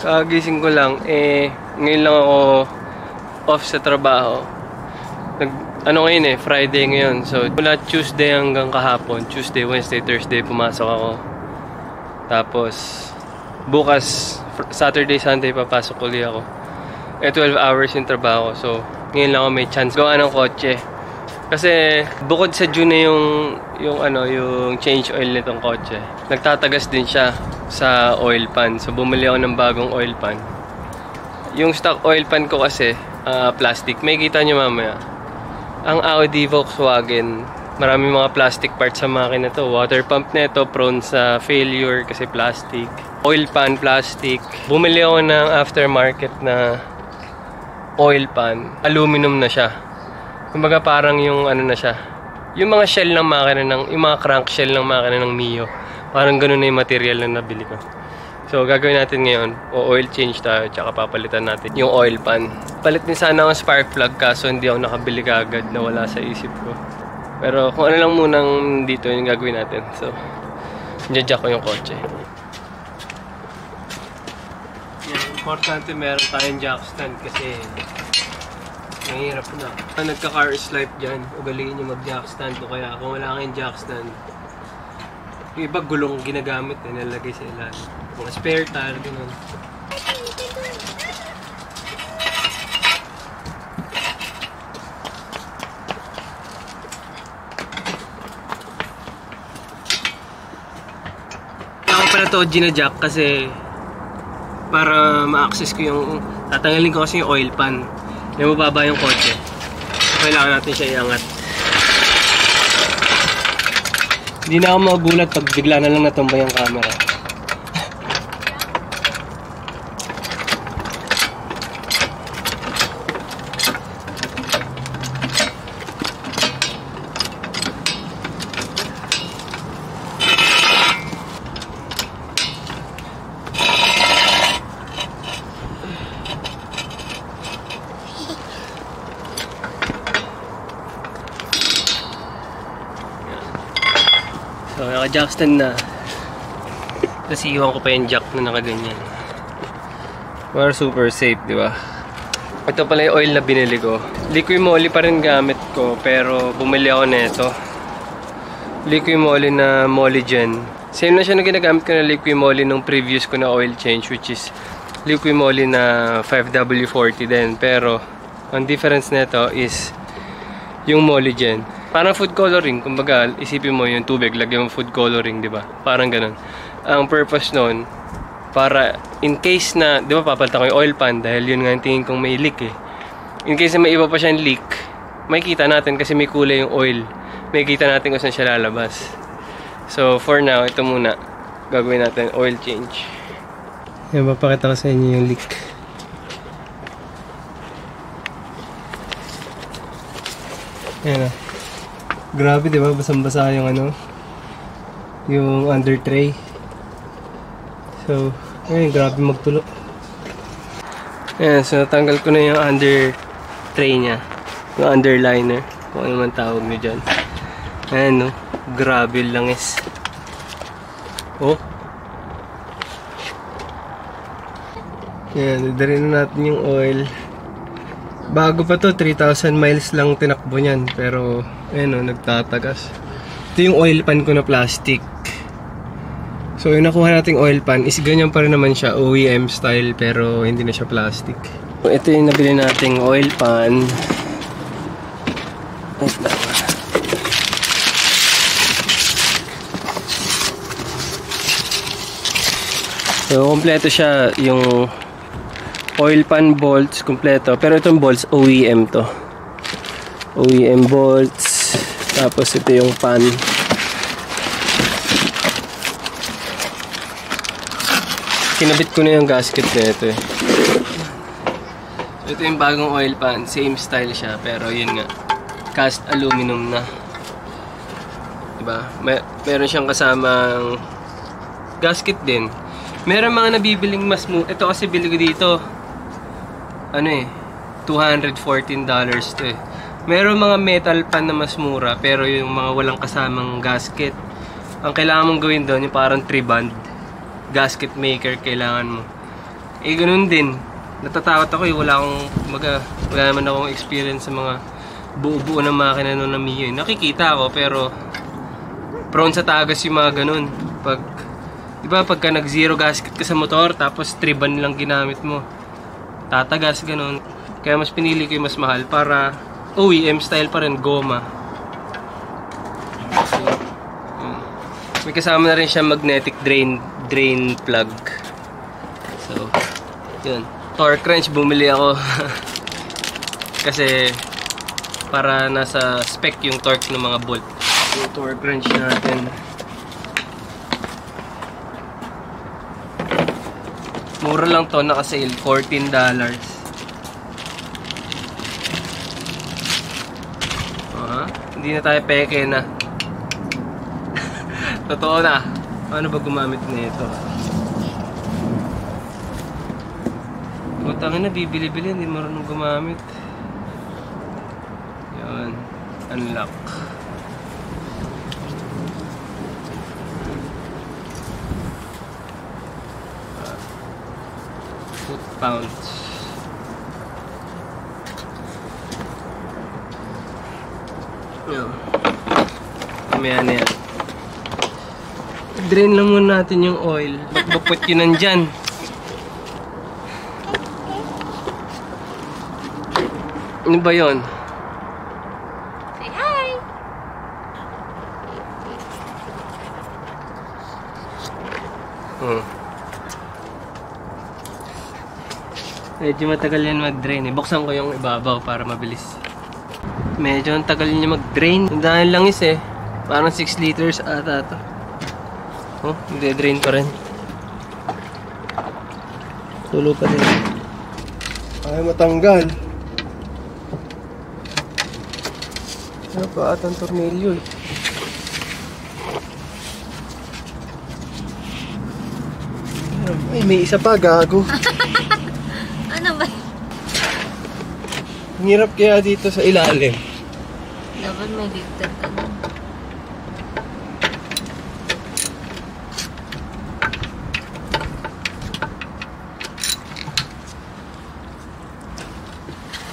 Kagising ko lang, ngayon lang ako off sa trabaho. Ano ngayon Friday ngayon. So, mula Tuesday hanggang kahapon, Tuesday, Wednesday, Thursday, pumasok ako. Tapos, bukas, Saturday, Sunday, papasok ulit ako. 12 hours yung trabaho. So, ngayon lang ako may chance gawa ng kotse. Kasi bukod sa June na yung change oil nitong kotse, nagtatagas din siya sa oil pan. So bumili ako ng bagong oil pan. Yung stock oil pan ko kasi plastic. May kita nyo mamaya. Ang Audi Volkswagen, maraming mga plastic parts sa makina to. Water pump nito prone sa failure kasi plastic. Oil pan plastic. Bumili ako ng aftermarket na oil pan. Aluminum na siya. Kumbaga parang yung ano na siya. Yung mga shell ng makina yung mga crank shell ng makina ng Mio. Parang ganun na yung material na nabili ko. So gagawin natin ngayon, oil change tayo, tsaka papalitan natin yung oil pan. Palit din sana ang spark plug kaso hindi ako nakabili kagad, nawala sa isip ko. Pero kung ano lang munang dito yung gagawin natin. So, jack ko yung kotse. Yan, importante meron tayong jack stand kasi mahirap na. Nagka-car slip dyan, ugaliin nyo mag-jack stand o kaya kung wala kayong jack stand, yung iba gulong ginagamit nalagay sa ilalim. Mga spare tire, gano'n. Ako pala to gina-jack kasi para ma-access ko yung tatanggalin ko kasi yung oil pan. Yung mababa yung kotse. Kailangan natin siya iangat. Hindi na ako magulat pag bigla na lang natumbay ang camera. So, naka-jack stand na. Kasi iwan ko pa yung jack na nakaganyan. Para super safe, di ba? Ito pala yung oil na binili ko. Liquid moly pa rin gamit ko, pero bumili ako nito. Liquid moly na Molygen. Same na siya na ginagamit ko na liquid moly nung previous ko na oil change, which is liquid moly na 5W40 din. Pero, ang difference nito is yung Molygen. Parang food coloring, kumbaga isipin mo yung tubig, lagyan mo food coloring, di ba? Parang ganun. Ang purpose nun, para in case na, di ba papalitan ko yung oil pan dahil yun nga yung tingin kong may leak eh. In case na may iba pa siyang leak, makikita natin kasi may kulay yung oil. Makikita natin kung saan siya lalabas. So for now, ito muna. Gagawin natin oil change. Yan, papakita ko sa inyo yung leak. Yan ah. Grabe, di ba? Basang-basa yung ano, yung under tray. So, ayun, grabe magtulo. Ayan, so natanggal ko na yung under tray niya. Yung underliner. Kung ano man tawag nyo dyan. Ayan, no? Grabe langis. Oh. Ayan, dadarin na natin yung oil. Bago pa to, 3,000 miles lang tinakbo niyan. Pero, ayun o, nagtatagas. Ito yung oil pan ko na plastic. So, yung nakuha nating oil pan is ganyan pa rin naman siya, OEM style, pero hindi na siya plastic. So, ito yung nabili nating oil pan. So, kompleto siya yung oil pan bolts, kompleto. Pero itong bolts, OEM to. OEM bolts. Tapos ito yung pan. Kinabit ko na yung gasket na ito eh. Ito yung bagong oil pan. Same style siya. Pero yun nga. Cast aluminum na. Diba? Meron siyang kasamang gasket din. Meron mga nabibiling mas mo. Ito kasi bili ko dito. Ano eh. $214 to eh. Meron mga metal pan na mas mura. Pero yung mga walang kasamang gasket. Ang kailangan mong gawin doon yung parang 3 band. gasket maker kailangan mo. Eh, ganun din. Natatakot ako eh. Wala naman akong experience sa mga buo-buo ng makina nun na Mio. Nakikita ako, pero prone sa tagas yung mga ganun. Diba, pagka nag-zero gasket ka sa motor, tapos triban lang ginamit mo, tatagas, ganun. Kaya mas pinili ko yung mas mahal para OEM style pa rin, goma. So, may kasama na rin siya magnetic drain plug. So, yun. Torque wrench, bumili ako. Kasi, para nasa spec yung torque ng mga bolt. Yung torque wrench natin. Mura lang to, naka-sale. $14. Hindi na tayo peke na. Totoo na. Paano ba gumamit nito? Utangin na, bibili-bili, hindi marunong gumamit. Yan, unlock. Foot pounds. Yan. Mamaya na yan. Drain lang muna natin yung oil. Bakbapot yun nandyan. Ano ba yun? Say hi! Medyo matagal yan mag-drain eh. Buksan ko yung ibabaw para mabilis. Medyo ang tagal niya mag-drain. Dahil lang is eh. Parang 6 liters ata ito. Oh, hindi-drain pa rin. Tulo pa rin. Ay, matanggal. Ano pa atang tornilyo eh. Ay, may isa pa, gago. Ano ba? Ang hirap kaya dito sa ilalim. Dapat may ligtad ka na.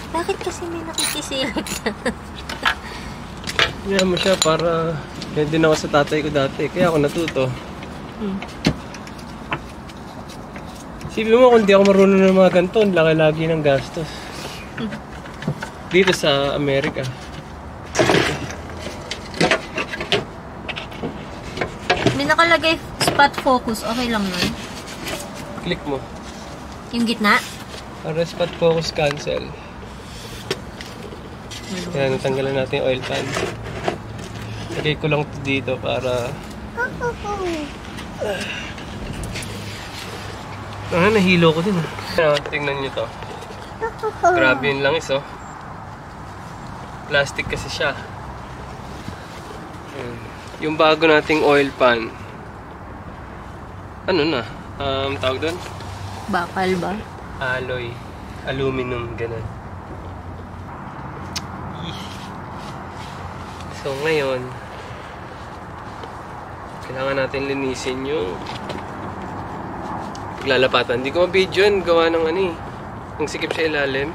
Bakit kasi may nakikisilip sa... Kaya mo siya para... Kaya din ako sa tatay ko dati. Kaya ako natuto. Isipin mo kung di ako marunong ng mga ganito, laki-lagi ng gastos. Dito sa Amerika. May nakalagay spot focus. Okay lang nun. Click mo. Yung gitna? Para spot focus cancel. Kaya natanggalan natin yung oil pan. Lagay ko lang ito dito para... nahilo ko din ah. Tingnan nyo to. Grabe yun lang is oh. Plastic kasi siya. Yung bago nating oil pan. Ano na? Tawag doon? Bakal ba? Alloy. Aluminum, ganun. So ngayon, kailangan natin linisin yung paglalapatan. Hindi ko ma-video yun. Gawa ng ano eh. Ang sikip sa ilalim.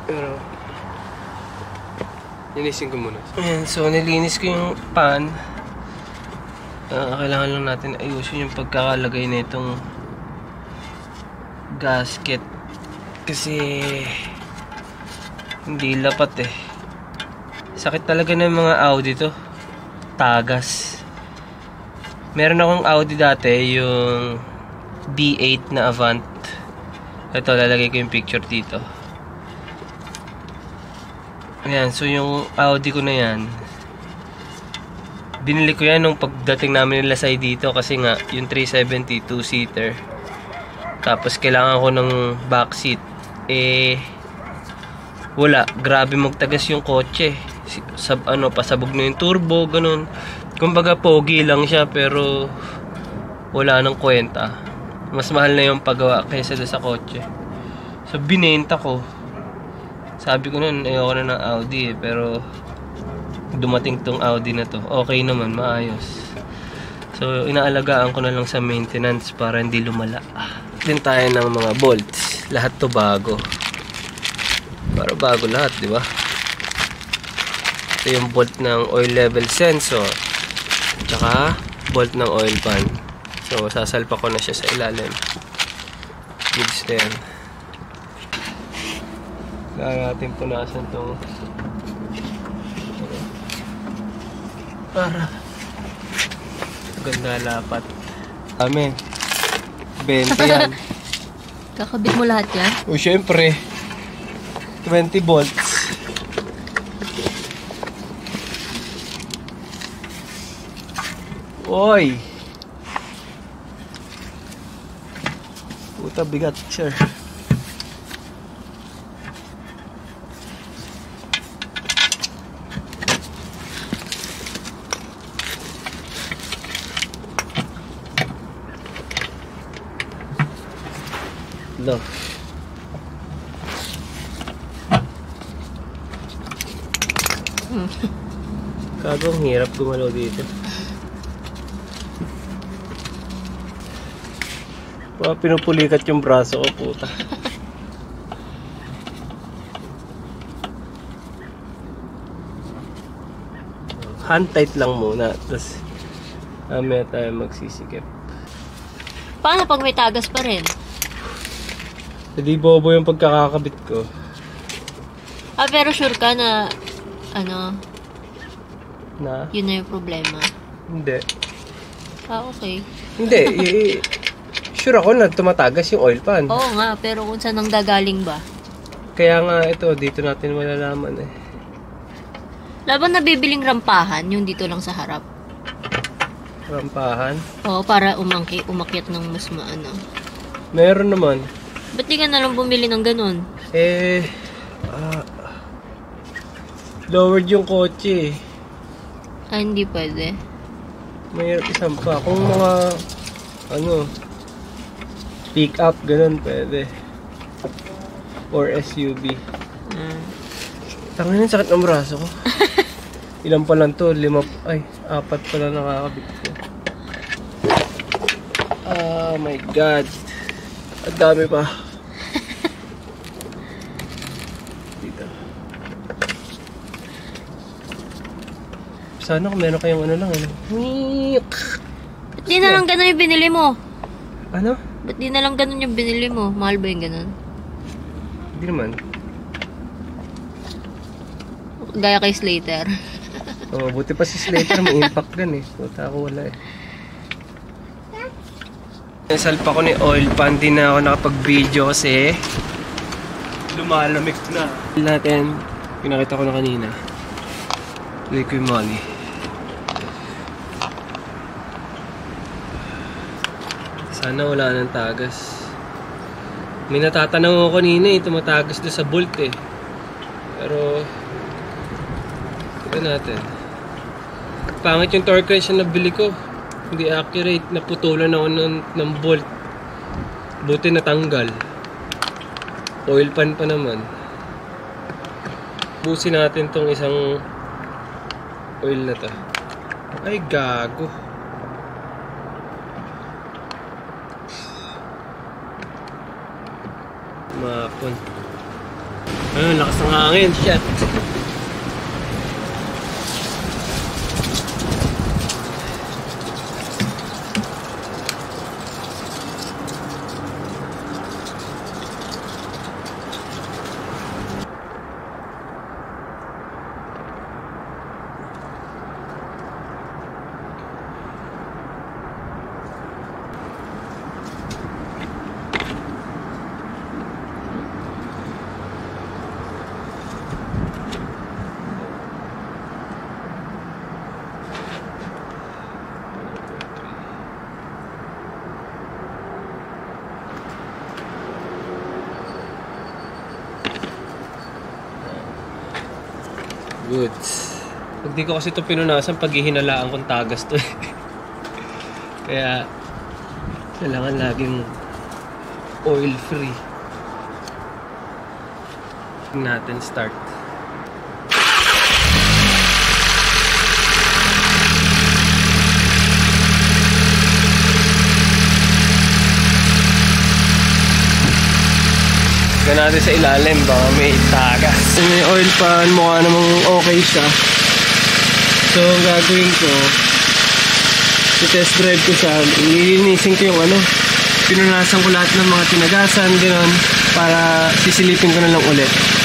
Pero, linisin ko muna. Ayan, so nilinis ko yung pan. Kailangan lang natin ayusin yung pagkakalagay na itong gasket. Kasi, hindi lapat eh. Sakit talaga ng mga Audi to. Tagas. Meron akong Audi dati, yung B8 na Avant. Ito, lalagay ko yung picture dito. Ayan, so yung Audi ko na yan, binili ko yan nung pagdating namin nila sa dito kasi nga, yung 370 2-seater. Tapos kailangan ko ng backseat. Eh, wala. Grabe magtagas yung kotse. Pasabog na yung turbo, ganun. Kumbaga pogi lang siya pero wala nang kwenta. Mas mahal na yung paggawa kaysa sa kotse. So binenta ko. Sabi ko nun ayoko na ng Audi eh, pero dumating tong Audi na to. Okay naman, maayos. So, inaalagaan ko na lang sa maintenance para hindi lumala. Din tayo ng mga bolts. Lahat to bago. Para bago lahat, di ba? Ito yung bolt ng oil level sensor. Tsaka, bolt ng oil pan. So, sasalpa ko na siya sa ilalim. Goods na yan. Kaya natin punasan itong para ganda lapat. Amen. 20 yan. Kakabit mo lahat yan? O syempre, 20 volts. Oy! Puta, bigat, sir. No. Kagong hirap gumalaw dito. Pinupulikat yung braso ko, puta. Hand tight lang muna, tapos mamaya tayo magsisikip. Paano pag may tagas pa rin? Hindi bobo yung pagkakakabit ko. Pero sure ka na, ano, Na? yun na yung problema? Hindi. Okay. Hindi. Sure ako na tumatagas yung oil pan. Oo nga, pero kung saan ang gagaling ba? Kaya nga ito, dito natin malalaman eh. Laban nabibiling rampahan, yung dito lang sa harap. Rampahan? Oo, para umakyat ng mas maano. Meron naman. Ba't di ka na lang bumili ng ganun? Lowered yung kotse eh. Hindi pwede. Mayroon isang pa. Kung mga, pick up, ganun pwede. Or SUV. Tangin, sakit ng braso ko. Ilan pa lang to? 4 pa lang nakakabit ko. Oh my God. Ang dami pa. Dito. Sana kung meron kayong Ba't di na lang ganun yung binili mo? Ano? Ba't di na lang ganun yung binili mo? Mahal ba yung ganun? Hindi naman. Gaya kay Slater. Buti pa si Slater, may impact gan eh. Puta ako wala eh. Nasalpa ko ni oil pan, di na ako nakapag-video kasi lumalamig na. Natin, pinakita ko na kanina. Liquid money. Sana wala nang tagas. May natatanong ako kanina eh, tumatagas doon sa bolt eh. Pero, ito natin. Pangit yung torque wrench na nabili ko. Hindi accurate. Naputulan ako ng bolt. Buti natanggal. Oil pan pa naman. Busin natin tong isang oil na to. Ay, gago. Mapon. Ayun, lakas ng hangin. Shit. Goods. Pag di ko kasi ito pinunasan, paghihinalaan kong tagas to. Kaya, kailangan laging oil free. Natin start. Tignan natin sa ilalim, baka may tagas. Yung oil pan, mukha namang okay siya. So, ang gagawin ko, i-test drive ko siya. Ilinisin ko yung pinunasan ko lahat ng mga tinagasan, gano'n, para sisilipin ko na lang ulit.